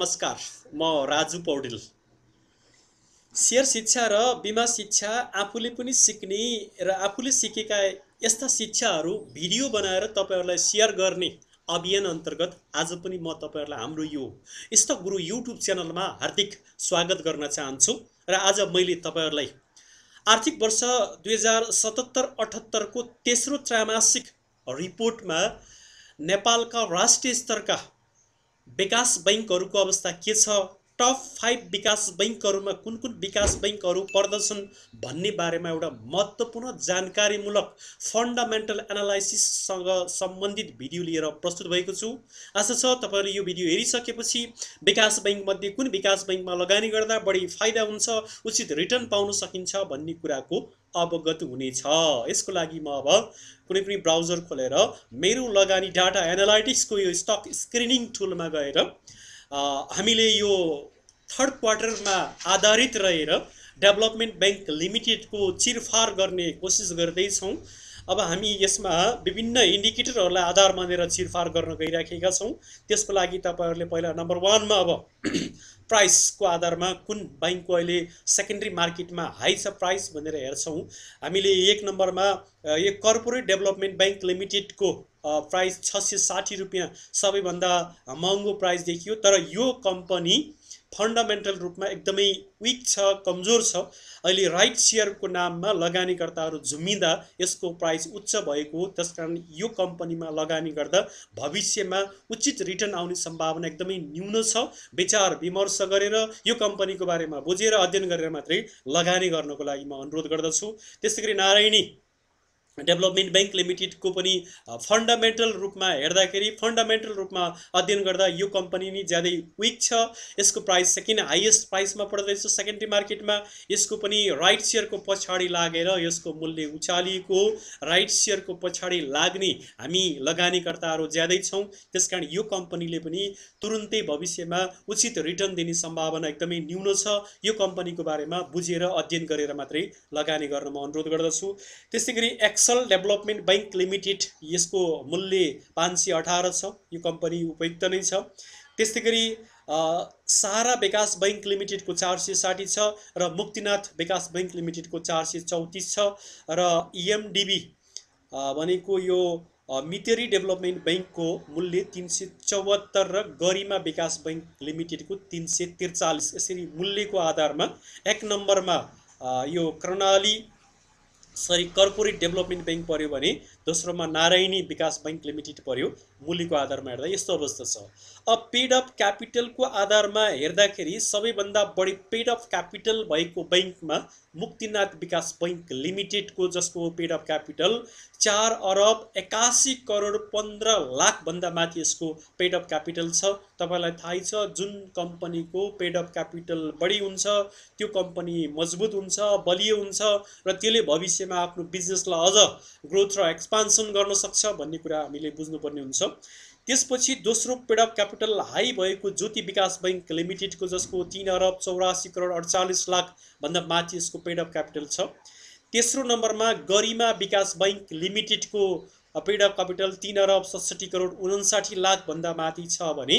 नमस्कार, म राजु पौडेल। शेयर शिक्षा र बीमा शिक्षा आफूले पनि सिक्ने र आफूले सिकेका यस्ता शिक्षाहरू भिडियो बनाएर तपाईहरुलाई शेयर गर्ने अभियान अन्तर्गत आज पनि म तपाईहरुलाई हाम्रो यो इष्ट गुरु युट्युब च्यानलमा हार्दिक स्वागत गर्न चाहन्छु। र आज मैले तपाईहरुलाई आर्थिक वर्ष 2077-78 को तेस्रो त्रैमासिक रिपोर्टमा नेपालका राष्ट्रिय स्तरका विकास बैंकहरूको अवस्था के छ, टप 5 विकास बैंकहरूमा कुन कुन विकास बैंकहरू पर्दछन् भन्ने बारेमा एउटा महत्त्वपूर्ण जानकारीमूलक फन्डामेन्टल एनालाइसिससँग सम्बन्धित भिडियो लिएर प्रस्तुत भएको छु। आशा छ तपाईहरुले यो भिडियो हेरिसकेपछि विकास बैंक मध्ये कुन विकास बैंकमा लगानी गर्दा बढी फाइदा हुन्छ, उचित रिटर्न पाउन सकिन्छ भन्ने कुराको अवगत हुनेछ। यसको लागि म अब कुनै पनि ब्राउजर खोलेर मेरो लगानी डाटा एनालाइटिक्सको यो स्टक स्क्रिनिङ टुलमा गएर हामीले यो थर्ड क्वार्टरमा आधारित रहेर डेभलपमेन्ट बैंक लिमिटेडको चिरफार गर्ने कोसिस गर्दै छौं। अब हामी यसमा विभिन्न इन्डिकेटरहरूलाई आधार मानेर चिरफार गर्न गइराखेका छौं। त्यसको लागि तपाईहरुले पहिला नम्बर 1 मा अब प्राइस को आधारमा कुन बैंकको अहिले सेकेन्डरी मार्केटमा हाई छ प्राइस भनेर हेर्छौं। हामीले 1 नम्बरमा यो कर्पोरेट डेभलपमेन्ट बैंक लिमिटेड को प्राइस 660 रुपैयाँ सबैभन्दा महँगो प्राइस देखियो। तर यो कम्पनी फन्डामेन्टल रूपमा एकदमै विक छ, कमजोर छ। अहिले राइट शेयरको नाममा लगानीकर्ताहरू झुमिँदा यसको प्राइस उच्च भएको हो। त्यसकारण यो कम्पनीमा लगानी गर्दा भविष्यमा उचित रिटर्न आउने सम्भावना एकदमै न्यून छ। विचार विमर्श गरेर यो कम्पनीको बारेमा बुझेर अध्ययन गरेर मात्रै लगानी गर्नको लागि म अनुरोध गर्दछु। त्यसैगरी नारायणी डेभलपमेन्ट बैंक लिमिटेड को पनि फन्डामेन्टल रूपमा हेर्दाखेरि फन्डामेन्टल रूपमा अध्ययन गर्दा यो कम्पनी नि ज्यादै विक छ। यसको प्राइस सेकेन्ड हाईएस्ट प्राइसमा पर्दैछ सेकेन्डरी मार्केटमा। यसको पनि राइट शेयरको पछाडी लागेर यसको मूल्य उचालिएको, राइट शेयरको पछाडी लाग्ने हामी लगानीकर्ताहरू ज्यादै छौं। त्यसकारण यो कम्पनीले पनि तुरुन्तै भविष्यमा उचित रिटर्न दिने सम्भावना एकदमै न्यून छ। यो कम्पनीको बारेमा बुझेर अध्ययन गरेर मात्रै लगानी गर्न म अनुरोध गर्दछु। त्यसैगरी एक्सल डेभलपमेन्ट बैंक लिमिटेड यसको मूल्य 518 छ। यो कम्पनी उपयुक्त नै छ। त्यसैगरी सहारा विकास बैंक लिमिटेड को 460 छ र मुक्तिनाथ विकास बैंक लिमिटेड को 434 छ र ईएमडीबी भनेको यो मितेरी डेभलपमेन्ट बैंक को मूल्य 374 र गरिमा विकास बैंक लिमिटेड को 343। यसरी मूल्यको आधारमा 1 नम्बरमा यो कर्पोरेट डेभलपमेन्ट बैंक पर्यो भने दोस्रोमा नारायणी विकास बैंक लिमिटेड पर्यो। मूल्यको आधारमा हेर्दा यस्तो अवस्था छ। अब पेड अफ क्यापिटलको आधारमा हेर्दाखेरि सबैभन्दा बढी पेड अफ क्यापिटल भएको बैंकमा मुक्तिनाथ विकास बैंक लिमिटेडको, जसको पेड अफ क्यापिटल 4 अरब 81 करोड 15 लाख भन्दा माथि यसको पेड अफ क्यापिटल छ। तपाईलाई थाहै छ जुन कम्पनीको पेड अफ क्यापिटल बढी हुन्छ त्यो कम्पनी मजबुत हुन्छ, बलियो हुन्छ र त्यसले भविष्यमा आफ्नो बिजनेसलाई अझ ग्रोथ र एक्सपान्सन गर्न सक्छ भन्ने कुरा हामीले बुझ्नुपर्ने हुन्छ। त्यसपछि दोस्रो पेड अफ क्यापिटल हाई भएको ज्योति विकास बैंक लिमिटेडको, जसको 3 अरब 84 करोड 48 लाख भन्दा माथि यसको पेड अफ क्यापिटल छ। तेस्रो नम्बरमा गरिमा विकास बैंक लिमिटेडको पेड अफ क्यापिटल 3 अरब 67 करोड 59 लाख भन्दा माथि छ भने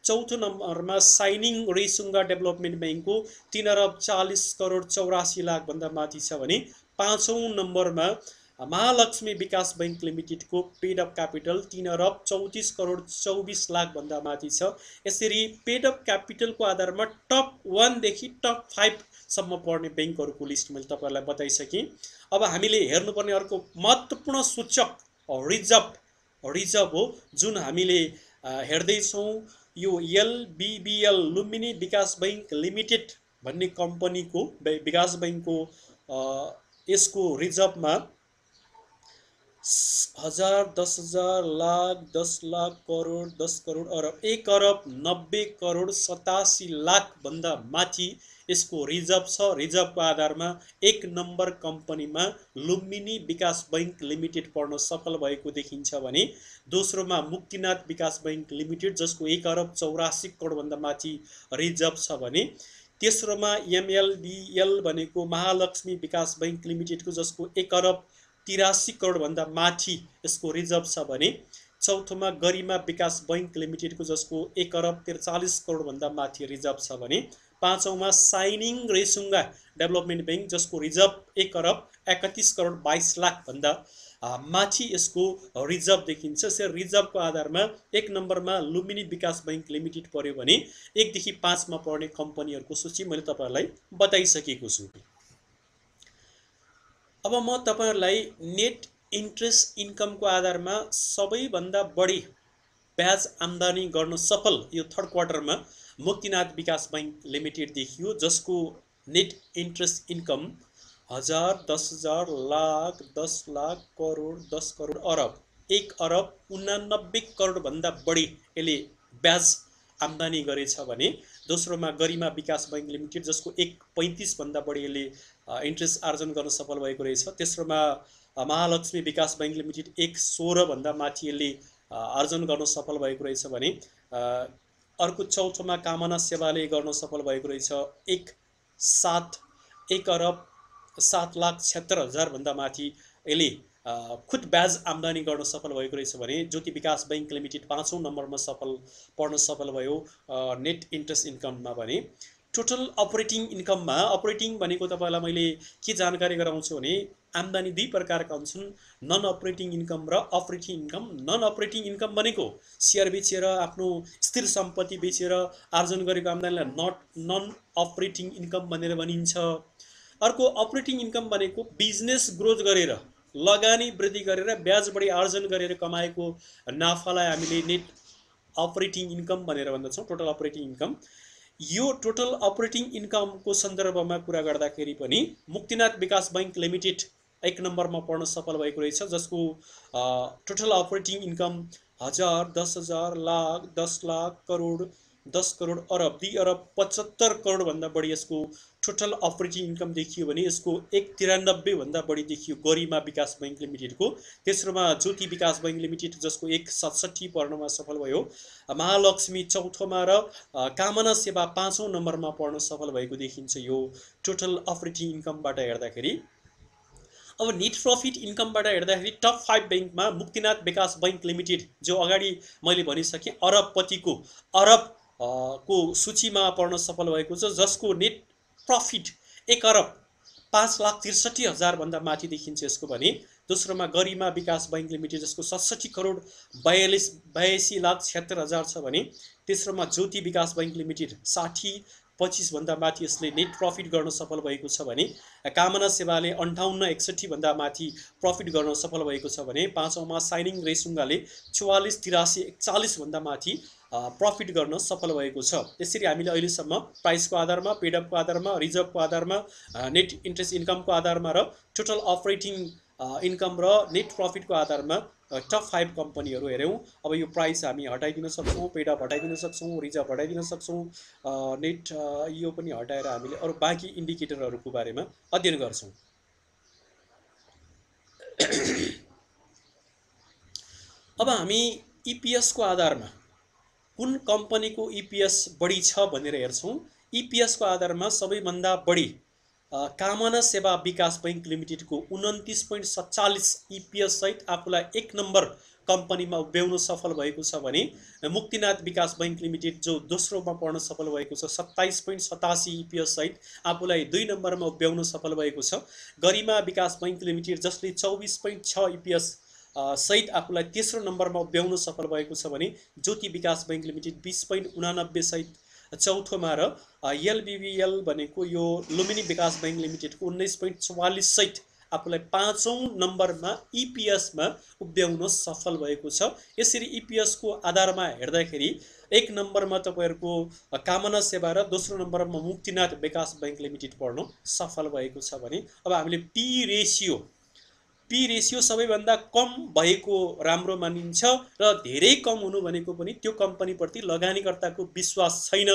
चौथो नम्बरमा साइनिङ रेसुङ्गा डेभलपमेन्ट बैंकको 3 अरब 40 करोड 84 लाख भन्दा माथि छ भने पाँचौं नम्बरमा महालक्ष्मी विकास बैंक लिमिटेडको पेड अफ क्यापिटल 3 अरब 34 करोड 24 लाख भन्दा माथि छ। यसरी पेड अफ क्यापिटलको आधारमा टप 1 देखि टप 5 सम्म पर्ने बैंकहरूको लिस्ट मैले तपाईहरुलाई बताइसकेँ। अब हामीले हेर्नुपर्ने अर्को महत्त्वपूर्ण सूचक रिजर्भ हो जुन हामीले हेर्दै छौं। यो एलबीबीएल लुम्बिनी विकास बैंक लिमिटेड भन्ने कम्पनीको विकास बैंकको यसको रिजर्भमा 1000, 10,000, लाख, 10 लाख, करोड, 10 करोड, अरब 1 अरब 90 करोड 87 लाख भन्दा माथि यसको रिजर्भ छ। रिजर्भको आधारमा 1 नम्बर कम्पनीमा लुम्बिनी विकास बैंक लिमिटेड पर्न सफल भएको देखिन्छ भने दोस्रोमा मुक्तिनाथ विकास बैंक लिमिटेड, जसको 1 अरब 84 करोड भन्दा माथि रिजर्भ छ भने तेस्रोमा एमएलबीएल भनेको महालक्ष्मी विकास बैंक लिमिटेडको, जसको 1 अरब 83 करोड भन्दा माथि यसको रिजर्भ छ भने चौथोमा गरिमा विकास बैङ्क लिमिटेडको जसको 1 अरब 43 करोडभन्दा माथि रिजर्भ छ भने पाँचौँमा साइनिङ रेसुङ्गा डेभलपमेन्ट ब्याङ्क जसको रिजर्भ 1 अरब 31 करोड 22 लाखभन्दा माथि यसको रिजर्भ देखिन्छ। यसरी रिजर्भको आधारमा 1 नम्बरमा लुम्बिनी विकास बैङ्क लिमिटेड पर्यो भने 1 देखि 5 मा पर्ने कम्पनीहरूको सूची मैले तपाईहरुलाई बताइसकेको छु। अब म तपाईहरुलाई नेट इन्ट्रेस्ट इन्कमको आधारमा सबैभन्दा बढी ब्याज आम्दानी गर्न सफल यो थर्ड क्वार्टरमा मुक्तिनाथ विकास बैङ्क लिमिटेड देखियो, जसको net interest income 1000, 10,000, lakh, 10 lakh, crore, 10 crore, अरब 1 अरब 89 करोडभन्दा बढी यसले ब्याज आम्दानी गरेछ भने दोस्रोमा गरिमा विकास बैङ्क लिमिटेड जसको 1.35 भन्दा बढी यसले इन्ट्रेस्ट आर्जन गर्न सफल भएको रहेछ। तेस्रोमा महालक्ष्मी विकास बैङ्क लिमिटेड 1.16 भन्दा माथि यसले आर्जन गर्न सफल भएको रहेछ भने अर्को चौथोमा कामना सेवाले गर्न सफल भएको रहेछ 1 अरब 7,76,000 भन्दा माथि यसले खुद ब्याज आम्दानी गर्न सफल भएको रहेछ भने ज्योति विकास बैङ्क लिमिटेड 5औं नम्बरमा पर्न सफल भयो नेट इन्ट्रेस्ट इन्कममा। भने टोटल अपरेटिङ इन्कममा, अपरेटिङ भनेको तपाईलाई मैले के जानकारी गराउँछु भने आम्दानी दुई प्रकारका हुन्छन्, नन अपरेटिङ इन्कम र operating income. Non operating income भनेको सेयर बेचेर आफ्नो स्थिर सम्पत्ति बेचेर आर्जन गरेको आम्दानीलाई नन अपरेटिङ इन्कम भनेर भनिन्छ। अर्को अपरेटिङ इन्कम भनेको बिजनेस ग्रोथ गरेर लगानी वृद्धि गरेर ब्याज बढी आर्जन गरेर कमाएको नाफालाई हामीले नेट अपरेटिङ इन्कम भनेर भन्दछौँ, टोटल अपरेटिङ इन्कम। यो टोटल अपरेटिङ इन्कमको सन्दर्भमा कुरा गर्दाखेरि पनि मुक्तिनाथ विकास बैङ्क लिमिटेड 1 नम्बरमा पर्न सफल भएको रहेछ, जसको total operating income 1000, 10,000, lakh, 10 lakh, crore, 10 crore, अरब 2 अरब 75 करोड भन्दा बढी यसको टोटल अपरेटिङ इन्कम देखियो भने यसको 193 भन्दा बढी देखियो गरिमा विकास बैङ्क लिमिटेडको। तेस्रोमा ज्योति विकास बैङ्क लिमिटेड जसको 167 पर्नमा सफल भयो। महालक्ष्मी चौथोमा र कामना सेवा 5औं नम्बरमा पर्न सफल भएको देखिन्छ यो टोटल अपरेटिङ इन्कमबाट हेर्दाखेरि। अब नेट प्रॉफिट इन्कमबाट हेर्दाखेरि टप 5 बैंकमा मुक्तिनाथ विकास बैंक लिमिटेड जो अगाडि मैले भनिसके अरबपतिको अरब को सूचीमा पर्न सफल भएको छ, जसको नेट प्रॉफिट 1 अरब 5,63,000 भन्दा माथि देखिन्छ यसको। भने दोस्रोमा गरिमा विकास बैंक लिमिटेड जसको 67 करोड 82,76,000 छ भने तेस्रोमा ज्योति विकास बैंक लिमिटेड 60-25 भन्दा माथि यसले नेट प्रॉफिट गर्न सफल भएको छ भने कामना सेवाले 58-61 भन्दा माथि प्रॉफिट गर्न सफल भएको छ भने पाँचौंमा साइनिङ रेसुङ्गाले 44-83-41 भन्दा माथि प्रॉफिट गर्न सफल भएको छ। यसरी हामीले अहिलेसम्म प्राइसको आधारमा, पेडअपको आधारमा, रिजर्भको आधारमा, नेट इन्ट्रेस्ट इन्कमको आधारमा र टोटल अपरेटिङ इन्कम र नेट प्रॉफिटको आधारमा टप 5 कम्पनीहरू हेर्यौं। अब यो प्राइस हामी हटाइदिन सक्छौं, पेडअप हटाइदिन सक्छौं, रिजर्भ हटाइदिन सक्छौं, नेट यो पनि हटाएर हामीले अरु बाँकी इन्डिकेटरहरूको बारेमा अध्ययन गर्छौं। अब हामी ईपीएस को आधारमा कुन कम्पनीको ईपीएस बढी छ भनेर हेर्छौं। ईपीएस को आधारमा सबैभन्दा बढी कामना सेवा विकास बैंक लिमिटेड को 29.47 ईपीएस सहित आफूलाई 1 नम्बर कम्पनीमा उभ्याउन सफल भएको छ भने मुक्तिनाथ विकास बैंक लिमिटेड जो दोस्रोमा पर्न सफल भएको छ 27.87 ईपीएस सहित आफूलाई 2 नम्बरमा उभ्याउन सफल भएको छ। गरिमा विकास बैंक लिमिटेड जसले 24.6 ईपीएस सहित आफूलाई तेस्रो नम्बरमा उभ्याउन सफल भएको छ भने ज्योति विकास बैंक लिमिटेड 20.89 सहित चौथोमा र एलबीबीएल भनेको यो लुम्बिनी विकास बैंक लिमिटेडको 19.44 सहित आफूलाई 5औं नम्बरमा ईपीएस मा उभ्याउन सफल भएको छ। यसरी ईपीएस को आधारमा हेर्दाखेरि 1 नम्बरमा तपाईहरुको कामना सेवा र दोस्रो नम्बरमा मुक्तिनाथ विकास बैंक लिमिटेड पर्न सफल भएको छ भने अब हामीले पी रेशियो सबैभन्दा कम भएको राम्रो मानिन्छ र धेरै कम हुनु भनेको पनि त्यो कम्पनी प्रति लगानीकर्ताको विश्वास छैन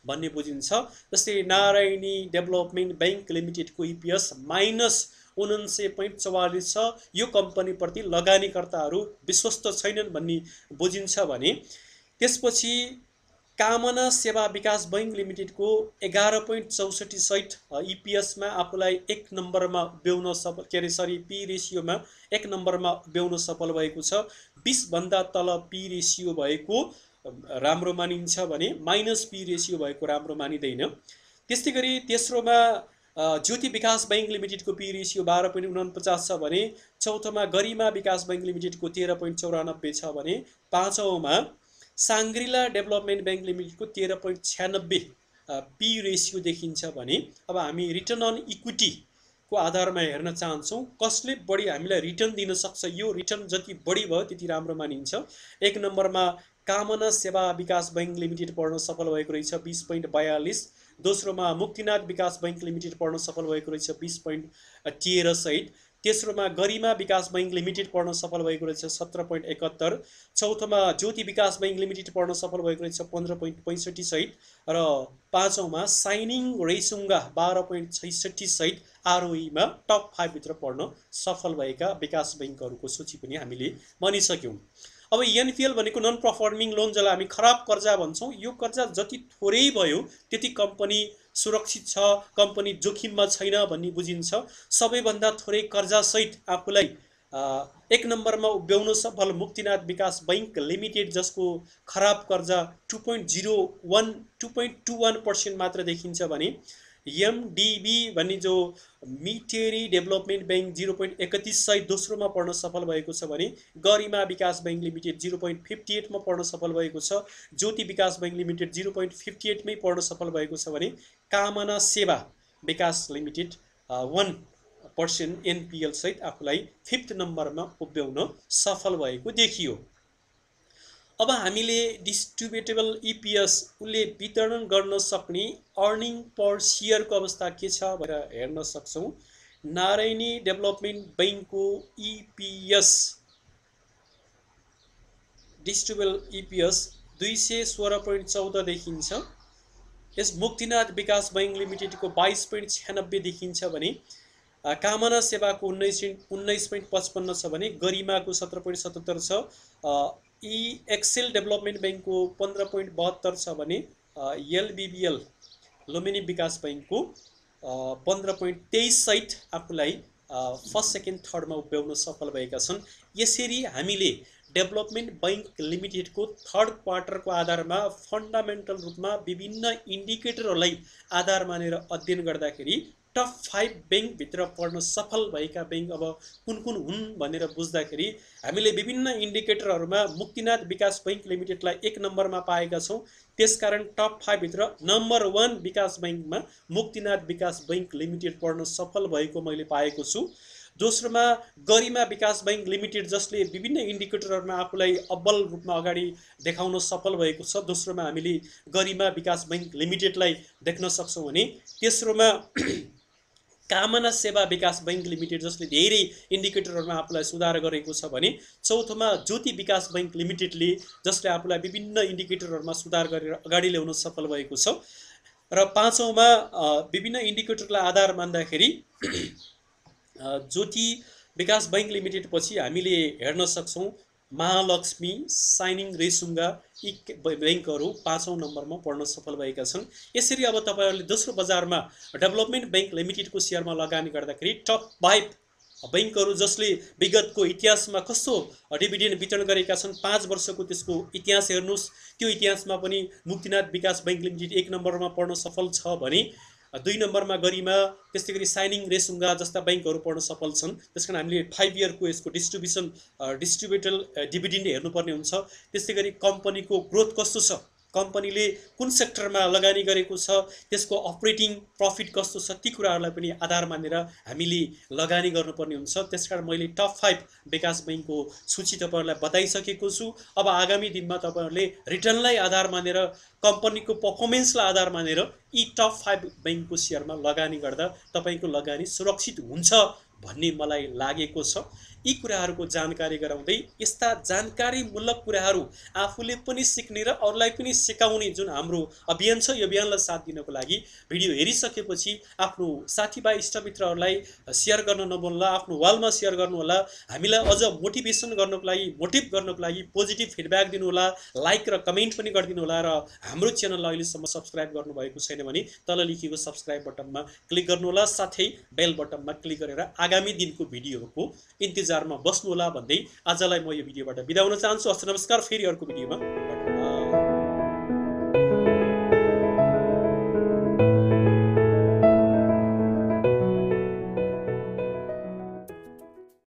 भन्ने बुझिन्छ। जस्तै नारायणी डेभलपमेन्ट बैंक लिमिटेड को ईपीएस -49.44 छ, यो कम्पनी प्रति लगानीकर्ताहरू विश्वस्त छैनन् भन्ने बुझिन्छ भने त्यसपछि कामना सेवा विकास बैंक लिमिटेडको 11.64 इपिएसमा आफूलाई 1 नम्बरमा उभ्याउन सफल पी रेसियोमा 1 नम्बरमा उभ्याउन सफल भएको छ। 20 भन्दा तल पी रेसियो भएको राम्रो मानिन्छ भने माइनस पी रेसियो भएको राम्रो मानिँदैन। त्यस्तै गरी तेस्रोमा ज्योति विकास बैंक लिमिटेडको पी रेसियो 12.49 छ भने चौथोमा गरिमा विकास बैंक लिमिटेडको 13.94 छ भने पाँचौँमा साङ्ग्रिला डेभलपमेन्ट बैंक लिमिटेडको 13.96 पी रेसियो देखिन्छ भने अब हामी रिटर्न अन इक्विटीको आधारमा हेर्न चाहन्छौँ कसले बढी हामीलाई रिटर्न दिन सक्छ। यो रिटर्न जति बढी भयो त्यति राम्रो मानिन्छ। 1 नम्बरमा कामना सेवा विकास बैंक लिमिटेड पढ्न सफल भएको रहेछ 20.42। दोस्रोमा मुक्तिनाथ विकास बैंक लिमिटेड पढ्न सफल भएको रहेछ 20.13 सहित। तेस्रोमा गरिमा विकास बैंक लिमिटेड पढ्न सफल भएको रहेछ 17.71। चौथोमा ज्योति विकास बैंक लिमिटेड पढ्न सफल भएको रहेछ 15.65 सहित र पाँचौँमा साइनिङ रेसुङ्गा 12.66 सहित आरओईमा टप 5 भित्र पढ्न सफल भएका विकास बैंकहरूको सूची पनि हामीले भनिसक्यौँ। अब एनपिएल भनेको नन पर्फर्मिङ लोन जसलाई हामी खराब कर्जा भन्छौँ। यो कर्जा जति थोरै भयो त्यति कम्पनी सुरक्षित छ, कम्पनी जोखिममा छैन भन्ने बुझिन्छ। सबैभन्दा थोरै कर्जा सहित आफूलाई 1 नम्बरमा उभ्याउन सफल मुक्तिनाथ विकास बैंक लिमिटेड जसको खराब कर्जा 2.21% मात्र देखिन्छ भने एमडिबी भन्ने जो मिटेरी डेभलपमेन्ट बैंक 0.31 सहित दोस्रोमा पढ्न सफल भएको छ भने गरिमा विकास बैंक लिमिटेड 0.58 मा पढ्न सफल भएको छ। ज्योति विकास बैंक लिमिटेड 0.58 मै पढ्न सफल भएको छ भने कामना सेवा विकास लिमिटेड 1% एनपिएल सहित आफूलाई 5th नम्बरमा उभ्याउन सफल भएको देखियो। अब हामीले डिस्ट्रिब्युटेबल इपिएस उसले वितरण गर्न सक्ने अर्निङ पर सेयरको अवस्था के छ भनेर हेर्न सक्छौँ। नारायणी डेभलपमेन्ट बैंकको इपिएस डिस्ट्रिब्युटेबल इपिएस 216.14 देखिन्छ। यस मुक्तिनाथ विकास बैंक लिमिटेडको 22.96 देखिन्छ भने कामना सेवाको 19.55 छ भने गरिमाको 17.77 छ। एक्सेल डेभलपमेन्ट बैंकको 15.72 छ भने एलबिबिएल लुम्बिनी विकास बैंकको 15.23 सहित आफूलाई फर्स्ट सेकेन्ड थर्डमा उभ्याउन सफल भएका छन्। यसरी हामीले डेभलपमेन्ट बैंक लिमिटेडको 3rd क्वार्टरको आधारमा फन्डामेन्टल रूपमा विभिन्न इन्डिकेटरहरूलाई आधार मानेर अध्ययन गर्दाखेरि टप 5 बैंक भित्र पढ्न सफल भएका बैंक अब कुन कुन हुन् भनेर बुझ्दाखेरि हामीले विभिन्न इन्डिकेटरहरूमा मुक्तिनाथ विकास बैंक लिमिटेडलाई 1 नम्बरमा पाएका छौँ। त्यसकारण टप 5 भित्र नम्बर 1 विकास बैंकमा मुक्तिनाथ विकास बैंक लिमिटेड पढ्न सफल भएको मैले पाएको छु। दोस्रोमा गरिमा विकास बैंक लिमिटेड जसले विभिन्न इन्डिकेटरहरूमा आफूलाई अब्बल रूपमा अगाडि देखाउन सफल भएको छ। दोस्रोमा हामीले गरिमा विकास बैंक लिमिटेडलाई देख्न सक्छौँ भने तेस्रोमा कामना सेवा विकास बैंक लिमिटेड जसले धेरै इन्डिकेटरहरूमा आफूलाई सुधार गरेको छ भने चौथोमा ज्योति विकास बैंक लिमिटेडले जसले आफूलाई विभिन्न इन्डिकेटरहरूमा सुधार गरेर अगाडि ल्याउन सफल भएको छ र पाँचौँमा विभिन्न इन्डिकेटरलाई आधार मान्दाखेरि ज्योति विकास बैंक लिमिटेड पछि हामीले हेर्न सक्छौँ महालक्ष्मी साइनिङ रेसुङ्गा यी बैंकहरू 5औं नम्बरमा पढ्न सफल भएका छन्। यसरी अब तपाईहरुले दोस्रो बजारमा डेभलपमेन्ट बैंक लिमिटेडको शेयरमा लगानी गर्दाखेरि टप 5 बैंकहरू जसले विगतको इतिहासमा कस्तो डिभिडेन्ड वितरण गरेका छन् 5 वर्षको त्यसको इतिहास हेर्नुस्। त्यो इतिहासमा पनि मुक्तिनाथ विकास बैंक लिमिटेड 1 नम्बरमा पढ्न सफल छ भने 2 नम्बरमा गरिमा त्यस्तै गरी साइनिङ रेसुङ्गा जस्ता बैंकहरू पढ्न सफल छन्। त्यसकारण हामीले 5 इयरको यसको डिस्ट्रिब्युटेबल डिभिडेन्ड हेर्नुपर्ने हुन्छ। त्यस्तै गरी कम्पनीको ग्रोथ कस्तो छ, कम्पनीले कुन सेक्टरमा लगानी गरेको छ, त्यसको अपरेटिङ प्रफिट कस्तो छ, ती कुराहरूलाई पनि आधार मानेर हामीले लगानी गर्नुपर्ने हुन्छ। त्यसकारण मैले टप 5 विकास बैंकको सूची तपाईहरुलाई बताइसकेको छु। अब आगामी दिनमा तपाईहरुले रिटर्नलाई आधार मानेर कम्पनीको परफर्मेन्सलाई आधार मानेर यी टप 5 बैंकको शेयरमा लगानी गर्दा तपाईको लगानी सुरक्षित हुन्छ भन्ने मलाई लागेको छ। यी कुराहरूको जानकारी गराउँदै यस्ता जानकारीमूलक कुराहरू आफूले पनि सिक्ने र अरूलाई पनि सिकाउने जुन हाम्रो अभियान छ, यो अभियानलाई साथ दिनको लागि भिडियो हेरिसकेपछि आफ्नो साथीभाइ इष्टमित्रहरूलाई सेयर गर्न नभुल्नुहोला, आफ्नो वालमा सेयर गर्नुहोला। हामीलाई अझ मोटिभेसन गर्नको लागि, मोटिभ गर्नको लागि पोजिटिभ फिडब्याक दिनुहोला, लाइक र कमेन्ट पनि गरिदिनु होला। र हाम्रो च्यानललाई अहिलेसम्म सब्सक्राइब गर्नुभएको छैन भने तल लेखिएको सब्सक्राइब बटनमा क्लिक गर्नुहोला, साथै बेल बटनमा क्लिक गरेर आगामी दिनको भिडियोको इन्तजारमा बस्नुहोला भन्दै आजलाई म यो भिडियोबाट बिदा हुन चाहन्छु। हस्, नमस्कार। फेरि अर्को भिडियोमा